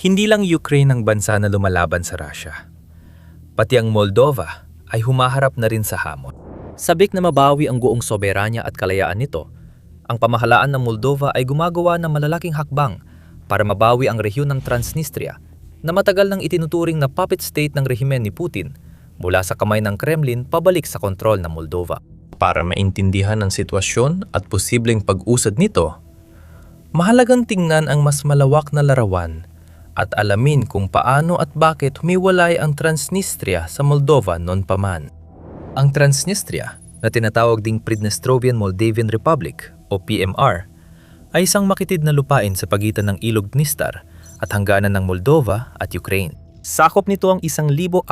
Hindi lang Ukraine ang bansa na lumalaban sa Russia. Pati ang Moldova ay humaharap na rin sa hamon. Sabik na mabawi ang buong soberanya at kalayaan nito, ang pamahalaan ng Moldova ay gumagawa ng malalaking hakbang para mabawi ang rehiyon ng Transnistria na matagal nang itinuturing na puppet state ng rehimen ni Putin mula sa kamay ng Kremlin pabalik sa kontrol ng Moldova. Para maintindihan ang sitwasyon at posibleng pag-usad nito, mahalagang tingnan ang mas malawak na larawan at alamin kung paano at bakit humiwalay ang Transnistria sa Moldova noon pa man. Ang Transnistria, na tinatawag ding Pridnestrovian Moldavian Republic o PMR, ay isang makitid na lupain sa pagitan ng Ilog Dnistar at hangganan ng Moldova at Ukraine. Sakop nito ang 1,600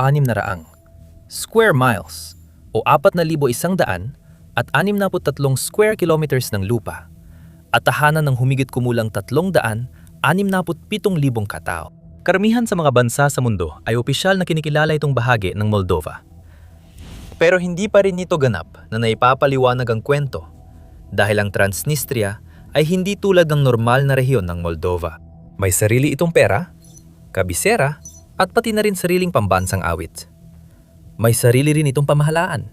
square miles o 4,100 at 63 square kilometers ng lupa at tahanan ng humigit kumulang 367,000 katao. Karamihan sa mga bansa sa mundo ay opisyal na kinikilala itong bahagi ng Moldova. Pero hindi pa rin nito ganap na naipapaliwanag ang kwento dahil ang Transnistria ay hindi tulad ng normal na rehiyon ng Moldova. May sarili itong pera, kabisera at pati na rin sariling pambansang awit. May sarili rin itong pamahalaan,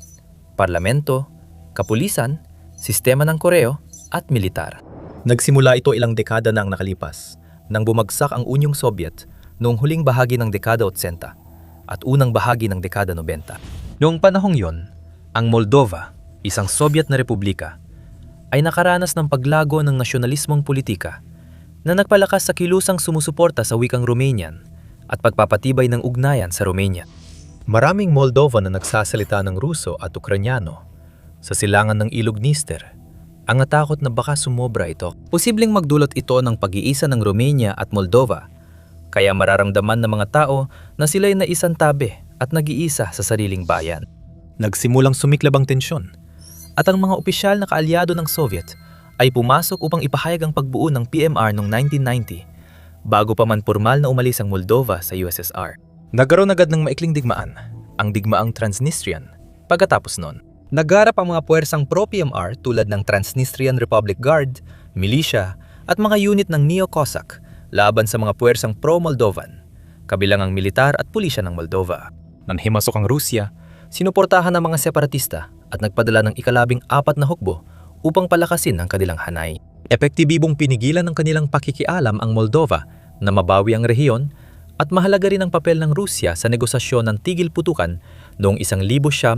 parlamento, kapulisan, sistema ng koreo at militar. Nagsimula ito ilang dekada na ang nakalipas nang bumagsak ang Unyong Soviet noong huling bahagi ng dekada 80 at unang bahagi ng dekada 90. Noong panahong yon, ang Moldova, isang Soviet na republika, ay nakaranas ng paglago ng nasyonalismong politika na nagpalakas sa kilusang sumusuporta sa wikang Romanian at pagpapatibay ng ugnayan sa Romania. Maraming Moldova na nagsasalita ng Ruso at Ukranyano sa silangan ng Ilog Dniester ang natakot na baka sumobra ito. Posibleng magdulot ito ng pag-iisa ng Romania at Moldova, kaya mararamdaman ng mga tao na sila'y naisantabi at nag-iisa sa sariling bayan. Nagsimulang sumiklab ang tensyon at ang mga opisyal na kaalyado ng Soviet ay pumasok upang ipahayag ang pagbuo ng PMR noong 1990 bago pa man formal na umalis ang Moldova sa USSR. Nagkaroon agad ng maikling digmaan, ang digmaang Transnistrian. Pagkatapos nun, nagharap ang mga puwersang pro-PMR tulad ng Transnistrian Republic Guard, militia at mga unit ng Neo-Cossack laban sa mga puwersang pro-Moldovan, kabilang ang militar at pulisya ng Moldova. Nang himasok ang Rusya, sinuportahan ng mga separatista at nagpadala ng ika-14 na hukbo upang palakasin ang kanilang hanay. Epektibong pinigilan ng kanilang pakikialam ang Moldova na mabawi ang rehiyon at mahalaga rin ang papel ng Rusya sa negosasyon ng tigil putukan noong 1972.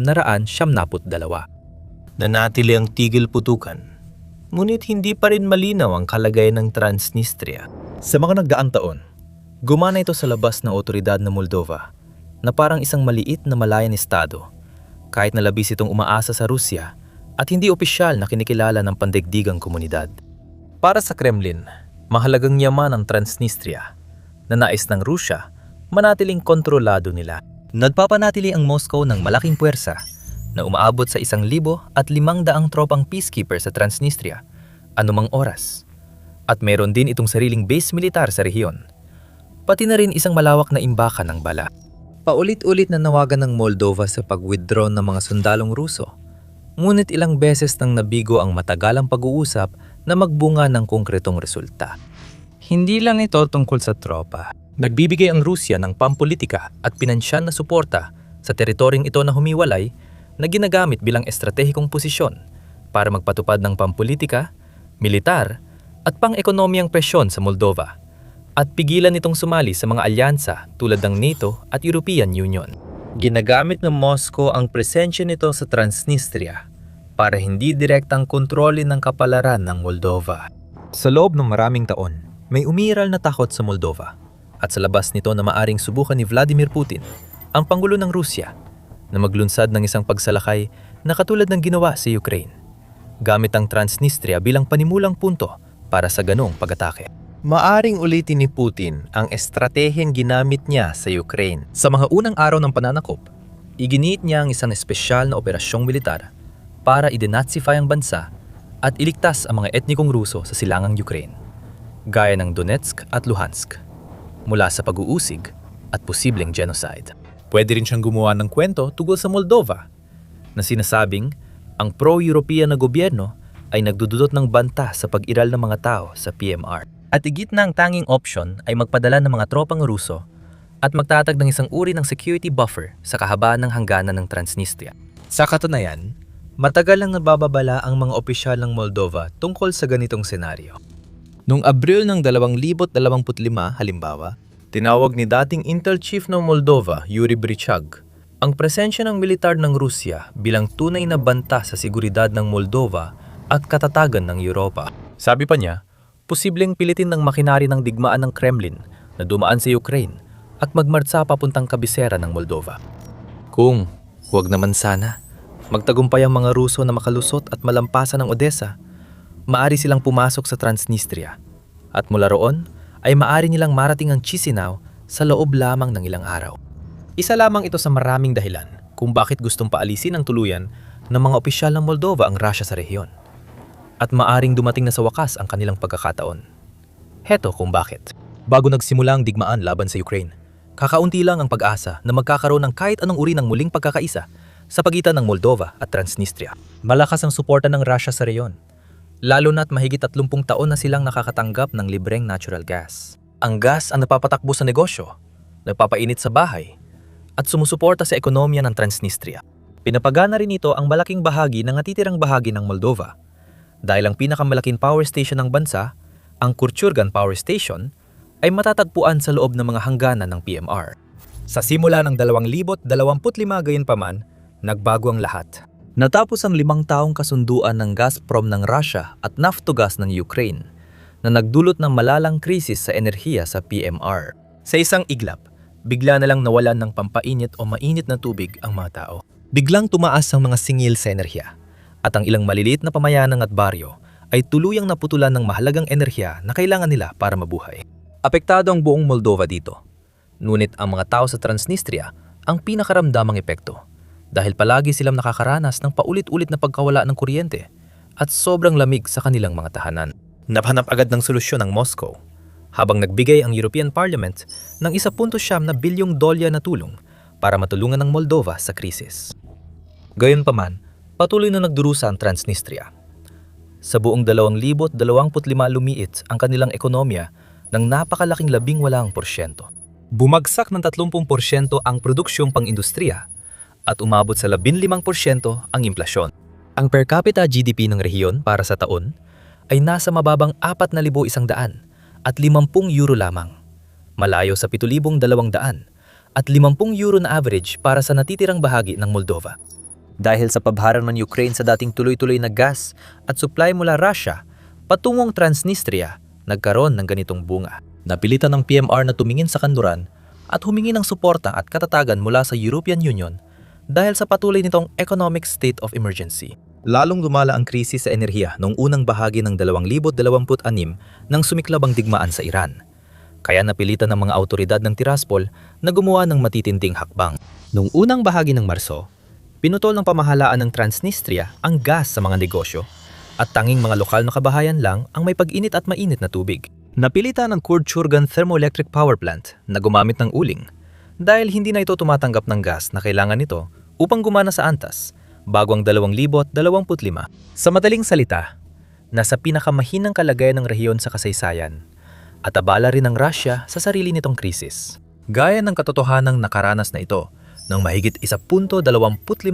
Nanatili ang tigil putukan, ngunit hindi pa rin malinaw ang kalagayan ng Transnistria. Sa mga nagdaang taon, gumana ito sa labas ng otoridad ng Moldova na parang isang maliit na malayan estado, kahit na labis itong umaasa sa Rusya at hindi opisyal na kinikilala ng pandaigdigang komunidad. Para sa Kremlin, mahalagang yaman ang Transnistria na nais ng Rusya manatiling kontrolado nila. Nagpapanatili ang Moscow ng malaking puwersa na umaabot sa 1,500 tropang peacekeeper sa Transnistria anumang oras. At meron din itong sariling base militar sa rehiyon, pati na rin isang malawak na imbakan ng bala. Paulit-ulit na nawagan ng Moldova sa pag-withdraw ng mga sundalong Ruso, ngunit ilang beses nang nabigo ang matagalang pag-uusap na magbunga ng konkretong resulta. Hindi lang ito tungkol sa tropa. Nagbibigay ang Rusya ng pampolitika at pinansyal na suporta sa teritoryong ito na humiwalay na ginagamit bilang estratehikong posisyon para magpatupad ng pampolitika, militar at pang-ekonomiyang presyon sa Moldova at pigilan itong sumali sa mga alyansa tulad ng NATO at European Union. Ginagamit ng Moscow ang presensya nito sa Transnistria para hindi direktang kontrolin ng kapalaran ng Moldova. Sa loob ng maraming taon, may umiiral na takot sa Moldova at sa labas nito na maaring subukan ni Vladimir Putin, ang Pangulo ng Rusya, na maglunsad ng isang pagsalakay na katulad ng ginawa sa Ukraine, gamit ang Transnistria bilang panimulang punto para sa ganong pag-atake. Maaring ulitin ni Putin ang estratehiyang ginamit niya sa Ukraine. Sa mga unang araw ng pananakop, iginiit niya ang isang espesyal na operasyong militar para i-denazify ang bansa at iligtas ang mga etnikong Ruso sa silangang Ukraine, gaya ng Donetsk at Luhansk, mula sa pag-uusig at posibleng genocide. Pwede rin siyang gumawa ng kwento tungkol sa Moldova na sinasabing ang pro-European na gobyerno ay nagdudulot ng banta sa pag-iral ng mga tao sa PMR. At higit na ang tanging option ay magpadala ng mga tropang Ruso at magtatag ng isang uri ng security buffer sa kahabaan ng hangganan ng Transnistria. Sa katunayan, matagal nang nabababala ang mga opisyal ng Moldova tungkol sa ganitong senaryo. Noong Abril ng 2025, halimbawa, tinawag ni dating Intel Chief ng Moldova, Yuri Brychag, ang presensya ng militar ng Rusya bilang tunay na banta sa seguridad ng Moldova at katatagan ng Europa. Sabi pa niya, posibleng pilitin ng makinari ng digmaan ng Kremlin na dumaan sa Ukraine at magmartsa papuntang kabisera ng Moldova. Kung, huwag naman sana, magtagumpay ang mga Ruso na makalusot at malampasan ng Odessa, maari silang pumasok sa Transnistria at mula roon ay maari nilang marating ang Chisinau sa loob lamang ng ilang araw. Isa lamang ito sa maraming dahilan kung bakit gustong paalisin ng tuluyan ng mga opisyal ng Moldova ang Russia sa rehiyon. At maaring dumating na sa wakas ang kanilang pagkakataon. Heto kung bakit. Bago nagsimula ang digmaan laban sa Ukraine, kakaunti lang ang pag-asa na magkakaroon ng kahit anong uri ng muling pagkakaisa sa pagitan ng Moldova at Transnistria. Malakas ang suporta ng Russia sa rehiyon, lalo na't mahigit 30 taon na silang nakakatanggap ng libreng natural gas. Ang gas ang napapatakbo sa negosyo, nagpapainit sa bahay, at sumusuporta sa ekonomiya ng Transnistria. Pinapagana rin ito ang malaking bahagi ng natitirang bahagi ng Moldova. Dahil ang pinakamalaking power station ng bansa, ang Kurchurgan Power Station, ay matatagpuan sa loob ng mga hangganan ng PMR. Sa simula ng 2025 gayunpaman, nagbago ang lahat. Natapos ang 5 taong kasunduan ng Gazprom ng Russia at Naftogaz ng Ukraine na nagdulot ng malalang krisis sa enerhiya sa PMR. Sa isang iglap, bigla na lang nawalan ng pampainit o mainit na tubig ang mga tao. Biglang tumaas ang mga singil sa enerhiya. At ang ilang maliliit na pamayanan at baryo ay tuluyang naputulan ng mahalagang enerhiya na kailangan nila para mabuhay. Apektado ang buong Moldova dito. Ngunit ang mga tao sa Transnistria ang pinakaramdamang epekto dahil palagi silang nakakaranas ng paulit-ulit na pagkawala ng kuryente at sobrang lamig sa kanilang mga tahanan. Napahanap agad ng solusyon ang Moscow habang nagbigay ang European Parliament ng 1.7 bilyong dolyar na tulong para matulungan ang Moldova sa krisis. Gayunpaman, patuloy na nagdurusa ang Transnistria. Sa buong 2025 lumiit ang kanilang ekonomiya ng napakalaking 18%. Bumagsak ng 30% ang produksyong pang-industriya at umabot sa 15% ang inflasyon. Ang per capita GDP ng rehiyon para sa taon ay nasa mababang 4,100 at 50 euro lamang, malayo sa 7,200 at 50 euro na average para sa natitirang bahagi ng Moldova. Dahil sa pabharang ng Ukraine sa dating tuloy-tuloy na gas at supply mula Russia patungong Transnistria, nagkaroon ng ganitong bunga. Napilitan ng PMR na tumingin sa kanluran at humingi ng suporta at katatagan mula sa European Union dahil sa patuloy nitong economic state of emergency. Lalong lumala ang krisis sa enerhiya noong unang bahagi ng 2026 nang sumiklab ang digmaan sa Iran. Kaya napilitan ng mga autoridad ng Tiraspol na gumawa ng matitinding hakbang. Noong unang bahagi ng Marso, pinutol ng pamahalaan ng Transnistria ang gas sa mga negosyo at tanging mga lokal na kabahayan lang ang may pag-init at mainit na tubig. Napilitan ng Kurchurgan Thermoelectric Power Plant na gumamit ng uling dahil hindi na ito tumatanggap ng gas na kailangan nito upang gumana sa antas bago ang 2025. Sa madaling salita, nasa pinakamahinang kalagayan ng rehiyon sa kasaysayan at abala rin ng Russia sa sarili nitong krisis. Gaya ng katotohanang nakaranas na ito ng mahigit 1.25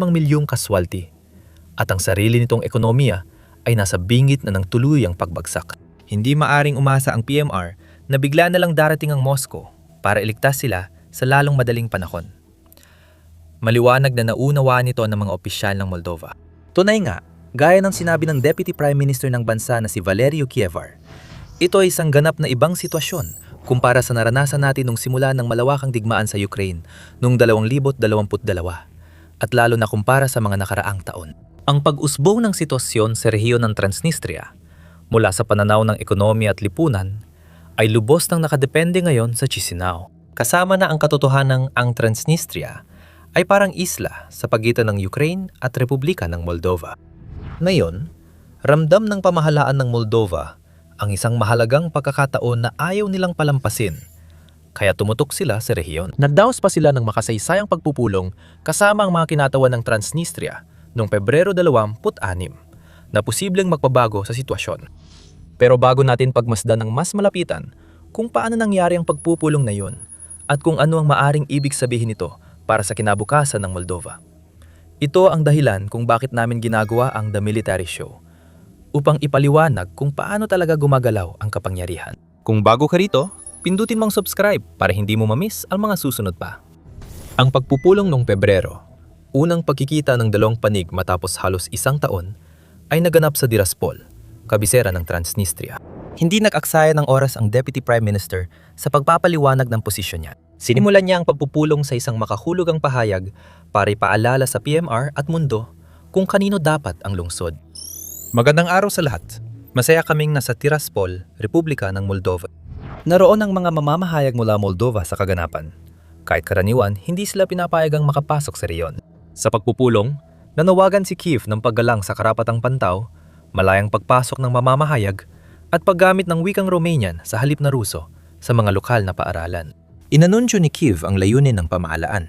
milyong kaswalti at ang sarili nitong ekonomiya ay nasa bingit na ng tuluyang pagbagsak. Hindi maaring umasa ang PMR na bigla na lang darating ang Moscow para iligtas sila sa lalong madaling panahon. Maliwanag na naunawaan nito ng mga opisyal ng Moldova. Tunay nga, gaya ng sinabi ng Deputy Prime Minister ng bansa na si Valerio Kievar, ito ay isang ganap na ibang sitwasyon kumpara sa naranasan natin nung simula ng malawakang digmaan sa Ukraine noong 2022 at lalo na kumpara sa mga nakaraang taon. Ang pag-usbong ng sitwasyon sa rehiyon ng Transnistria mula sa pananaw ng ekonomiya at lipunan ay lubos nang nakadepende ngayon sa Chisinau. Kasama na ang katotohanang ang Transnistria ay parang isla sa pagitan ng Ukraine at Republika ng Moldova. Ngayon, ramdam ng pamahalaan ng Moldova ang isang mahalagang pagkakataon na ayaw nilang palampasin, kaya tumutok sila sa rehiyon. Nagdaos pa sila ng makasaysayang pagpupulong kasama ang mga kinatawan ng Transnistria noong Pebrero 26 na posibleng magpabago sa sitwasyon. Pero bago natin pagmasdan ng mas malapitan kung paano nangyari ang pagpupulong na yun at kung ano ang maaring ibig sabihin nito para sa kinabukasan ng Moldova. Ito ang dahilan kung bakit namin ginagawa ang The Military Show, upang ipaliwanag kung paano talaga gumagalaw ang kapangyarihan. Kung bago ka rito, pindutin mong subscribe para hindi mo mamiss ang mga susunod pa. Ang pagpupulong noong Pebrero, unang pagkikita ng dalawang panig matapos halos isang taon, ay naganap sa Tiraspol, kabisera ng Transnistria. Hindi nag-aksaya ng oras ang Deputy Prime Minister sa pagpapaliwanag ng posisyon niya. Sinimulan niya ang pagpupulong sa isang makahulugang pahayag para ipaalala sa PMR at mundo kung kanino dapat ang lungsod. Magandang araw sa lahat. Masaya kaming nasa Tiraspol, Republika ng Moldova. Naroon ang mga mamamahayag mula Moldova sa kaganapan. Kahit karaniwan, hindi sila pinapayagang makapasok sa reyon. Sa pagpupulong, nanawagan si Kiev ng paggalang sa karapatang pantaw, malayang pagpasok ng mamamahayag, at paggamit ng wikang Romanian sa halip na Ruso sa mga lokal na paaralan. Inanunsyo ni Kiev ang layunin ng pamahalaan.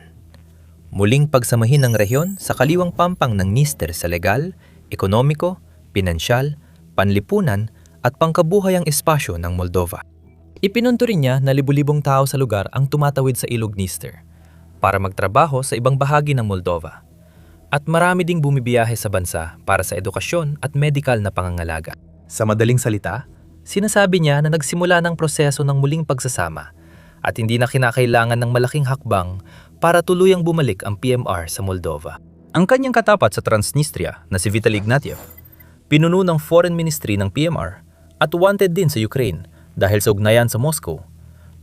Muling pagsamahin ng rehiyon sa kaliwang pampang ng Dniester sa legal, ekonomiko, pinansyal, panlipunan at pangkabuhayang espasyo ng Moldova. Ipinunto rin niya na libu-libong tao sa lugar ang tumatawid sa ilog Dniester para magtrabaho sa ibang bahagi ng Moldova. At marami ding bumibiyahe sa bansa para sa edukasyon at medikal na pangangalaga. Sa madaling salita, sinasabi niya na nagsimula ng proseso ng muling pagsasama at hindi na kinakailangan ng malaking hakbang para tuluyang bumalik ang PMR sa Moldova. Ang kanyang katapat sa Transnistria na si Vitaly Ignatiev, pinuno ng Foreign Ministry ng PMR at wanted din sa Ukraine dahil sa ugnayan sa Moscow,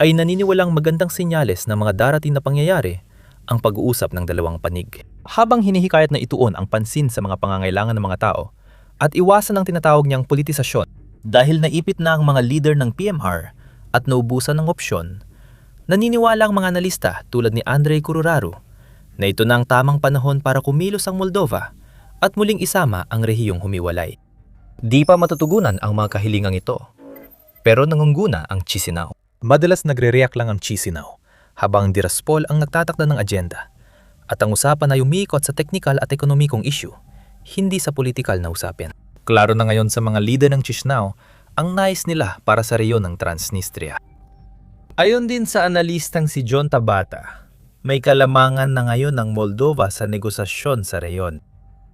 ay naniniwalang magandang senyales ng mga darating na pangyayari ang pag-uusap ng dalawang panig. Habang hinihikayat na ituon ang pansin sa mga pangangailangan ng mga tao at iwasan ang tinatawag niyang politisasyon dahil naipit na ang mga leader ng PMR at naubusan ng opsyon, naniniwala ang mga analista tulad ni Andrei Kururaru na ito na ang tamang panahon para kumilos ang Moldova at muling isama ang rehiyong humiwalay. Di pa matutugunan ang mga kahilingang ito, pero nangungguna ang Chisinau. Madalas nagre-react lang ang Chisinau, habang ang Tiraspol ang nagtatakda ng agenda, at ang usapan ay umiikot sa teknikal at ekonomikong issue, hindi sa politikal na usapin. Klaro na ngayon sa mga leader ng Chisinau ang nais nila para sa reyon ng Transnistria. Ayon din sa analistang si John Tabata, may kalamangan na ngayon ng Moldova sa negosasyon sa reyon.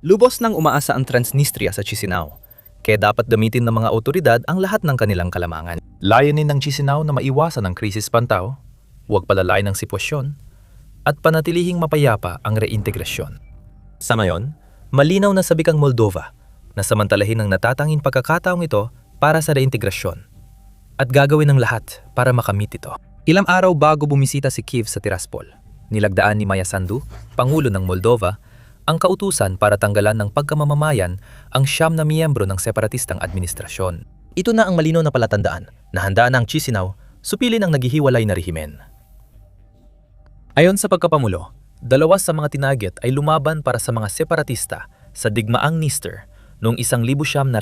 Lubos nang umaasa ang Transnistria sa Chisinau, kaya dapat gamitin ng mga otoridad ang lahat ng kanilang kalamangan. Layunin ng Chisinau na maiwasan ang krisis pantaw, huwag palalain ang sitwasyon, at panatilihing mapayapa ang reintegrasyon. Sa ngayon, malinaw na sabik ang Moldova na samantalahin ang natatanging pagkakataong ito para sa reintegrasyon at gagawin ng lahat para makamit ito. Ilang araw bago bumisita si Kiev sa Tiraspol, nilagdaan ni Maya Sandu, Pangulo ng Moldova, ang kautusan para tanggalan ng pagkamamamayan ang 9 na miyembro ng separatistang administrasyon. Ito na ang malinaw na palatandaan na handa na ang Chisinau supilin ang naghihiwalay na rehimen. Ayon sa pagkapamulo, 2 sa mga tinagit ay lumaban para sa mga separatista sa digmaang Dniester noong 1990.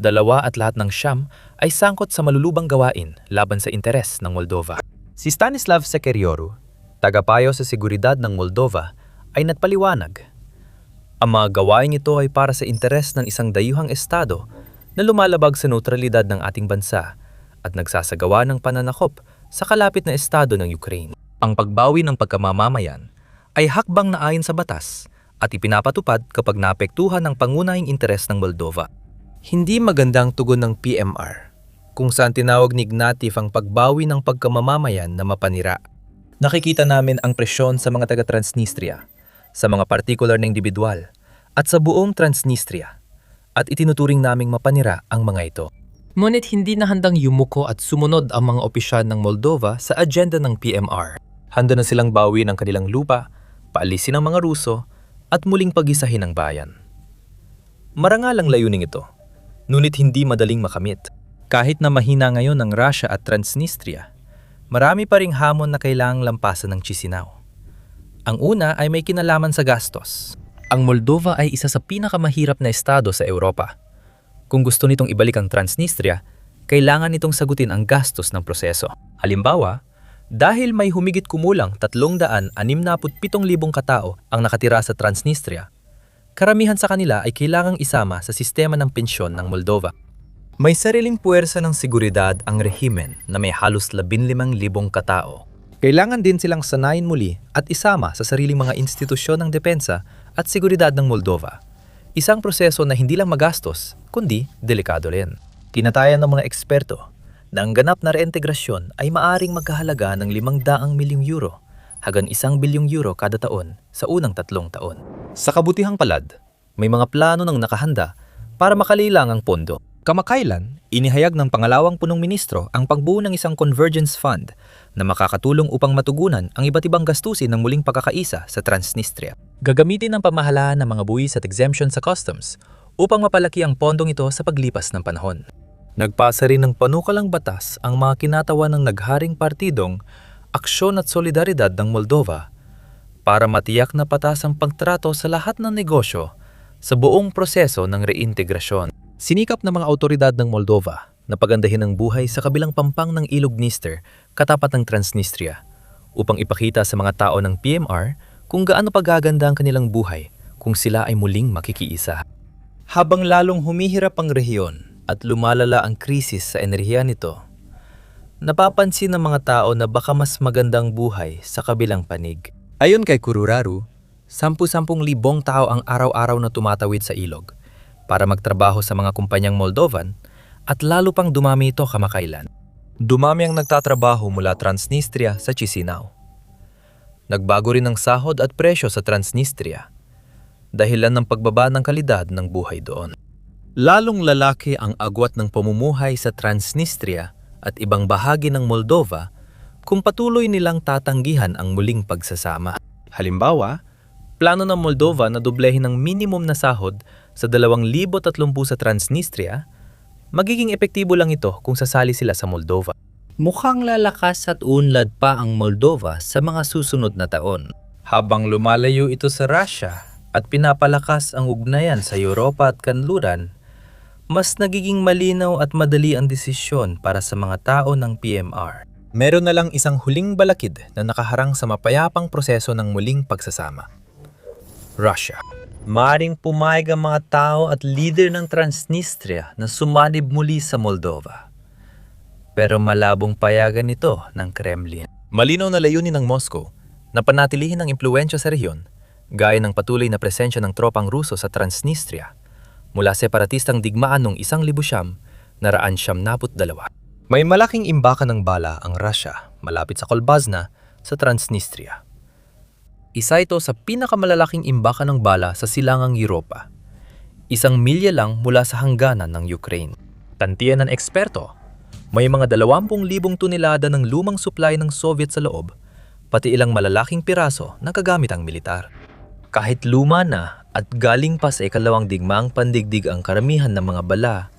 2 at lahat ng 9 ay sangkot sa malulubang gawain laban sa interes ng Moldova. Si Stanislav Sekerioru, tagapayo sa seguridad ng Moldova, ay nagpaliwanag. Ang mga gawain ito ay para sa interes ng isang dayuhang estado na lumalabag sa neutralidad ng ating bansa at nagsasagawa ng pananakop sa kalapit na estado ng Ukraine. Ang pagbawi ng pagkamamamayan ay hakbang na ayon sa batas at ipinapatupad kapag naapektuhan ng pangunahing interes ng Moldova. Hindi magandang tugon ng PMR kung saan tinawag ni Ignatiev ang pagbawi ng pagkamamamayan na mapanira. Nakikita namin ang presyon sa mga taga-Transnistria, sa mga partikular na individual, at sa buong Transnistria, at itinuturing naming mapanira ang mga ito. Ngunit hindi na handang yumuko at sumunod ang mga opisyal ng Moldova sa agenda ng PMR. Handa na silang bawi ng kanilang lupa, paalisin ang mga Ruso, at muling pagisahin ang bayan. Marangal ang layuning ito, ngunit hindi madaling makamit. Kahit na mahina ngayon ang Russia at Transnistria, marami pa ring hamon na kailangang lampasan ng Chisinau. Ang una ay may kinalaman sa gastos. Ang Moldova ay isa sa pinakamahirap na estado sa Europa. Kung gusto nitong ibalik ang Transnistria, kailangan nitong sagutin ang gastos ng proseso. Halimbawa, dahil may humigit kumulang 367,000 katao ang nakatira sa Transnistria, karamihan sa kanila ay kailangang isama sa sistema ng pensyon ng Moldova. May sariling puwersa ng seguridad ang rehimen na may halos 15,000 katao. Kailangan din silang sanayin muli at isama sa sariling mga institusyon ng depensa at seguridad ng Moldova. Isang proseso na hindi lang magastos, kundi delikado rin. Tinatayan ng mga eksperto na ang ganap na reintegrasyon ay maaring magkahalaga ng 500 milyong euro hanggang 1 bilyong euro kada taon sa unang 3 taon. Sa kabutihang palad, may mga plano ng nakahanda para makalilang ang pondo. Kamakailan, inihayag ng pangalawang punong ministro ang pagbuo ng isang convergence fund na makakatulong upang matugunan ang iba't ibang gastusin ng muling pagkakaisa sa Transnistria. Gagamitin ng pamahalaan ng mga buwis at exemption sa customs upang mapalaki ang pondong ito sa paglipas ng panahon. Nagpasa rin ng panukalang batas ang mga kinatawa ng nagharing partidong Aksyon at Solidaridad ng Moldova para matiyak na patas ang pagtrato sa lahat ng negosyo sa buong proseso ng reintegrasyon. Sinikap ng mga autoridad ng Moldova na pagandahin ang buhay sa kabilang pampang ng Ilog Dniester katapat ng Transnistria upang ipakita sa mga tao ng PMR kung gaano pagaganda ang kanilang buhay kung sila ay muling makikiisa. Habang lalong humihirap ang rehiyon at lumalala ang krisis sa enerhiya nito, napapansin ng mga tao na baka mas magandang buhay sa kabilang panig. Ayon kay Kururaru, 10,000 tao ang araw-araw na tumatawid sa ilog para magtrabaho sa mga kumpanyang Moldovan at lalo pang dumami ito kamakailan. Dumami ang nagtatrabaho mula Transnistria sa Chisinau. Nagbago rin ang sahod at presyo sa Transnistria, dahilan ng pagbaba ng kalidad ng buhay doon. Lalong lalaki ang agwat ng pamumuhay sa Transnistria at ibang bahagi ng Moldova kung patuloy nilang tatanggihan ang muling pagsasama. Halimbawa, plano ng Moldova na doblehin ng minimum na sahod sa 2,030 sa Transnistria, magiging epektibo lang ito kung sasali sila sa Moldova. Mukhang lalakas at unlad pa ang Moldova sa mga susunod na taon. Habang lumalayo ito sa Russia at pinapalakas ang ugnayan sa Europa at kanluran, mas nagiging malinaw at madali ang desisyon para sa mga tao ng PMR. Meron na lang isang huling balakid na nakaharang sa mapayapang proseso ng muling pagsasama. Russia. Maaring pumayag ang mga tao at leader ng Transnistria na sumanib muli sa Moldova. Pero malabong payagan ito ng Kremlin. Malinaw na layunin ng Moscow na panatilihin ang impluwensya sa rehiyon gaya ng patuloy na presensya ng tropang Ruso sa Transnistria mula separatistang digmaan noong 1992. May malaking imbakan ng bala ang Russia malapit sa Kolbazna sa Transnistria. Isa ito sa pinakamalalaking imbakan ng bala sa silangang Europa. 1 milya lang mula sa hangganan ng Ukraine. Tantiyan ng eksperto, may mga 20,000 tonelada ng lumang supply ng Soviet sa loob, pati ilang malalaking piraso ng kagamitang militar. Kahit luma na at galing pa sa ikalawang digmaang pandigdig ang karamihan ng mga bala,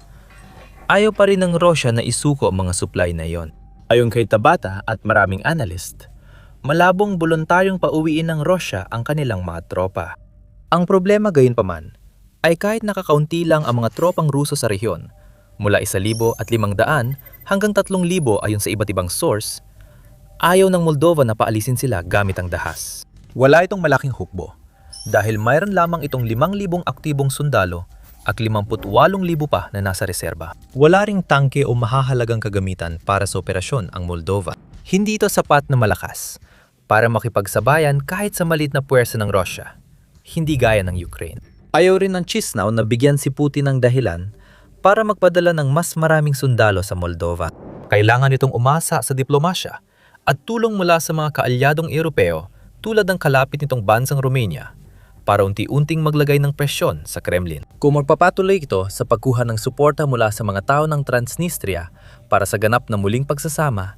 ayaw pa rin ng Russia na isuko ang mga supply na iyon. Ayon kay Tabata at maraming analyst, malabong voluntaryong pauwiin ng Russia ang kanilang mga tropa. Ang problema gayunpaman ay kahit nakakaunti lang ang mga tropang Ruso sa rehiyon, mula 1,500 hanggang 3,000 ayon sa iba't ibang source, ayaw ng Moldova na paalisin sila gamit ang dahas. Wala itong malaking hukbo dahil mayroon lamang itong 5,000 aktibong sundalo at 58,000 pa na nasa reserba. Wala ring tangke o mahahalagang kagamitan para sa operasyon ang Moldova. Hindi ito sapat na malakas para makipagsabayan kahit sa maliit na puwersa ng Russia, hindi gaya ng Ukraine. Ayaw rin ng Chisinau na bigyan si Putin ng dahilan para magpadala ng mas maraming sundalo sa Moldova. Kailangan itong umasa sa diplomasya at tulong mula sa mga kaalyadong Europeo tulad ng kalapit nitong bansang Romania para unti-unting maglagay ng presyon sa Kremlin. Kung magpapatuloy ito sa pagkuha ng suporta mula sa mga tao ng Transnistria para sa ganap na muling pagsasama,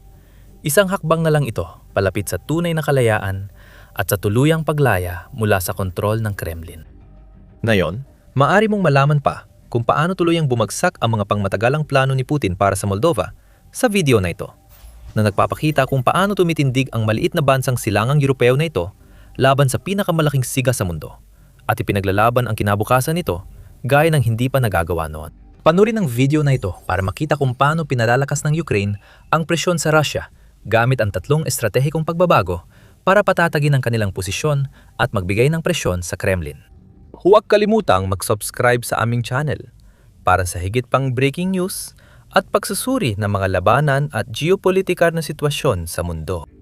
isang hakbang na lang ito palapit sa tunay na kalayaan at sa tuluyang paglaya mula sa kontrol ng Kremlin. Ngayon, maaari mong malaman pa kung paano tuluyang bumagsak ang mga pangmatagalang plano ni Putin para sa Moldova sa video na ito, na nagpapakita kung paano tumitindig ang maliit na bansang silangang Europeo na ito laban sa pinakamalaking siga sa mundo at ipinaglalaban ang kinabukasan nito gaya ng hindi pa nagagawa noon. Panurin ang video na ito para makita kung paano pinalalakas ng Ukraine ang presyon sa Russia gamit ang 3 estratehikong pagbabago para patatagin ang kanilang posisyon at magbigay ng presyon sa Kremlin. Huwag kalimutang mag-subscribe sa aming channel. para sa higit pang breaking news at pagsusuri ng mga labanan at geopolitikal na sitwasyon sa mundo.